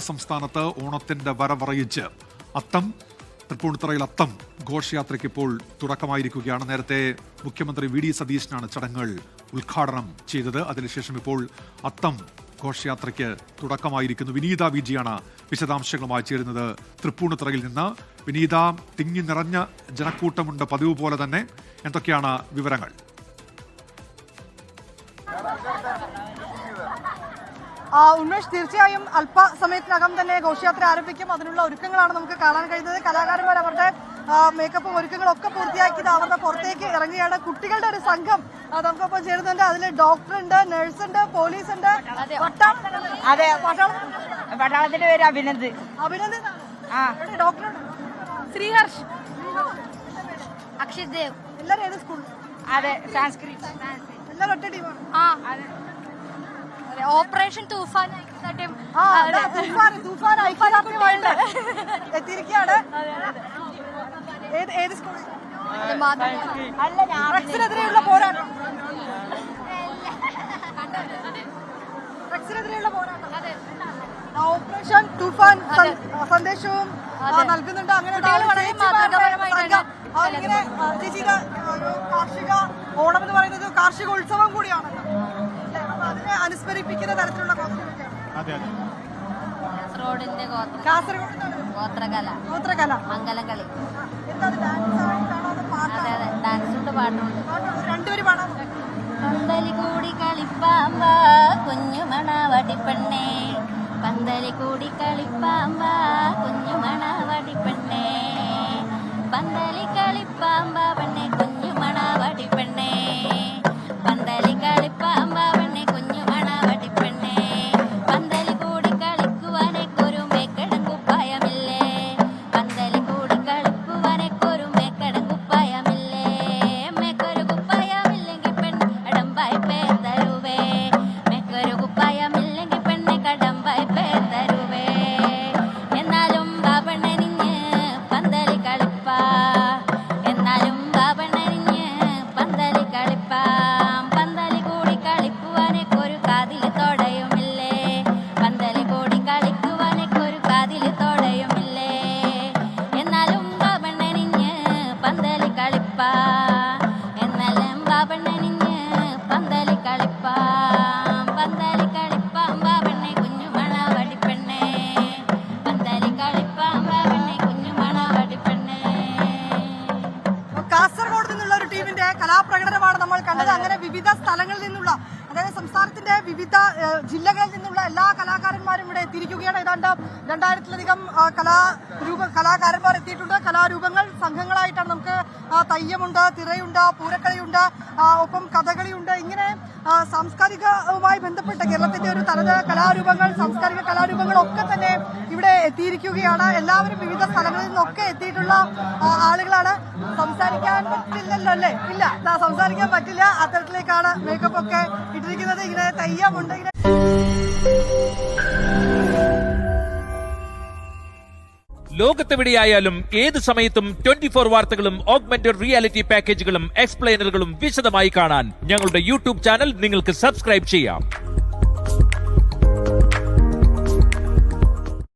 സംസ്ഥാനത്ത് ഓണത്തിന്റെ വരവറിയിച്ച് അത്തം തൃപ്പൂണിത്തുറയിൽ അത്തം ഘോഷയാത്രയ്ക്ക് ഇപ്പോൾ തുടക്കമായിരിക്കുകയാണ്. നേരത്തെ മുഖ്യമന്ത്രി വി ഡി സതീശനാണ് ചടങ്ങുകൾ ഉദ്ഘാടനം ചെയ്തത്. അതിനുശേഷം ഇപ്പോൾ അത്തം ഘോഷയാത്രയ്ക്ക് തുടക്കമായിരിക്കുന്നു. വിനീത വിജിയാണ് വിശദാംശങ്ങളുമായി ചേരുന്നത് തൃപ്പൂണിത്തുറയിൽ നിന്ന്. വിനീത, തിങ്ങി നിറഞ്ഞ ജനക്കൂട്ടമുണ്ട് പതിവ് പോലെ തന്നെ. എന്തൊക്കെയാണ് വിവരങ്ങൾ? ഉന്മേഷ്, തീർച്ചയായും അല്പസമയത്തിനകം തന്നെ ഘോഷയാത്ര ആരംഭിക്കും. അതിനുള്ള ഒരുക്കങ്ങളാണ് നമുക്ക് കാണാൻ കഴിയുന്നത്. കലാകാരന്മാർ അവരുടെ മേക്കപ്പും ഒരുക്കങ്ങളും ഒക്കെ പൂർത്തിയാക്കിയത് അവരുടെ പുറത്തേക്ക് ഇറങ്ങുകയാണ്. കുട്ടികളുടെ ഒരു സംഘം നമുക്കൊപ്പം ചേരുന്നുണ്ട്. അതിൽ ഡോക്ടറുണ്ട്, നഴ്സുണ്ട്, പോലീസ് ഉണ്ട്. അതെ, പട്ടാളത്തിന്റെ പേര് അഭിനന്ദ്. ഡോക്ടറുണ്ട് ശ്രീഹർഷ്, അക്ഷയ് ദേവ്. എല്ലാവരും ഏത് സ്കൂൾ? അതെ, സംസ്കൃത്. എല്ലാവരും ഒറ്റ ടീമാണ്. ഓപ്പറേഷൻ തൂഫാൻ എത്തിയിരിക്കുകയാണ്. ഏത് സ്കൂളിൽ? ഡ്രഗ്സിനെതിരെയുള്ള പോരാട്ടം. ഡ്രഗ്സിനെതിരെയുള്ള പോരാട്ടം. ഓപ്പറേഷൻ തൂഫാൻ സന്ദേശവും നൽകുന്നുണ്ട്. അങ്ങനെ ഇങ്ങനെ ചേച്ചിയുടെ കാർഷിക ഓണം എന്ന് പറയുന്നത് കാർഷിക ഉത്സവം കൂടിയാണ്. അതിനെ അനുസ്മരിപ്പിക്കുന്ന തരത്തിലുള്ള ഗോത്രകല, മംഗലകളി, ഡാൻസുണ്ട്, പാട്ടുണ്ട്. രണ്ടുപേരും പാടാം. പന്തലി കൂടി കളിപ്പാമ്പ കുഞ്ഞു മണവടിപ്പെണ്ണേ, പന്തലി കൂടി കളിപ്പാമ്പ കുഞ്ഞു മണവടിപ്പെണ്ണേ, പന്തലി കളിപ്പാമ്പ പെണ്ണെ കുഞ്ഞു മണവടിപ്പെണ്ണേ, പന്തലി കളിപ്പാമ്പ പെണ്ണെ കുഞ്ഞു മണവടിപ്പെണ്ണേ, പന്തലി കൂടി കളിക്കുവാനേക്കൊരു മേക്കടം കുപ്പായമില്ലേ, പന്തലി കൂടി കളിക്കുവാനേക്കൊരു മേക്കടം കുപ്പായമില്ലേ, മേക്കൊരു കുപ്പായമില്ലെങ്കിൽ പെണ്ണ് കടമ്പായി പേർ തരുവേ, മേക്കൊരു കുപ്പായമില്ലെങ്കിൽ പെണ്ണ് കടമ്പായി പേർ തരുവേ, എന്നാലും ബാബണ്ണനിഞ്ഞ് പന്തലി കളിപ്പാ, എന്നാലും ബാബണ്ണനിഞ്ഞ് പന്തലി കളിപ്പാ, പന്തലി കൂടി കളിക്കുവാനേക്കൊരു കാതില് തോടയുമില്ലേ, പന്തലി കൂടി കളിക്കുവാനേക്കൊരു കാതില് തോടയുമില്ലേ, എന്നാലും ബാബണ്ണനിഞ്ഞ് പന്തലി കളിപ്പാ, എന്നാലും ബാബണ്ണനിഞ്ഞ് പന്തലി കളിപ്പാ, പന്തലി കളിപ്പാം ബാബണ്ണെ കുഞ്ഞു മണവടിപ്പെണ്ണേ, പന്തലി കളിപ്പാം ബാബണ്ണെ കുഞ്ഞു മണവടിപ്പെണ്ണേ. കാസർഗോഡ് നിന്നുള്ള ഒരു ടീമിന്റെ കലാപ്രകടനമാണ് നമ്മൾ കണ്ടത്. അങ്ങനെ വിവിധ സ്ഥലങ്ങളിൽ നിന്നുള്ള, അതായത് സംസ്ഥാനത്തിന്റെ വിവിധ ജില്ലകളിൽ നിന്നുള്ള എല്ലാ കലാകാരന്മാരും ഇവിടെ എത്തിയിരിക്കുകയാണ്. ഏതാണ്ട് 2000-ലധികം കലാകാരന്മാർ എത്തിയിട്ടുണ്ട്. കലാരൂപങ്ങൾ സംഘങ്ങളായിട്ടാണ്. നമുക്ക് തെയ്യമുണ്ട്, തിറയുണ്ട്, പൂരക്കളിയുണ്ട്, ഒപ്പം കഥകളിയുണ്ട്. ഇങ്ങനെ സാംസ്കാരികവുമായി ബന്ധപ്പെട്ട കേരളത്തിന്റെ ഒരു തനത് കലാരൂപങ്ങൾ, സാംസ്കാരിക കലാരൂപങ്ങൾ ഒക്കെ തന്നെ ഇവിടെ എത്തിയിരിക്കുകയാണ്. എല്ലാവരും വിവിധ സ്ഥലങ്ങളിൽ നിന്നൊക്കെ എത്തിയിട്ടുള്ള ആളുകളാണ്. സംസാരിക്കാൻ പറ്റില്ലല്ലോ അല്ലേ? ഇല്ല, സംസാരിക്കാൻ പറ്റില്ല. അത്തരത്തിലേക്കാണ് മേക്കപ്പ് ഒക്കെ ഇട്ടിരിക്കുന്നത്. ഇങ്ങനെ തെയ്യമുണ്ട്. ലോകത്തെവിടെയായാലും ഏത് സമയത്തും 24 വാർത്തകളും ഓഗ്മെന്റഡ് റിയാലിറ്റി പാക്കേജുകളും എക്സ്പ്ലെയിനറുകളും വിശദമായി കാണാൻ ഞങ്ങളുടെ യൂട്യൂബ് ചാനൽ നിങ്ങൾക്ക് സബ്സ്ക്രൈബ് ചെയ്യാം.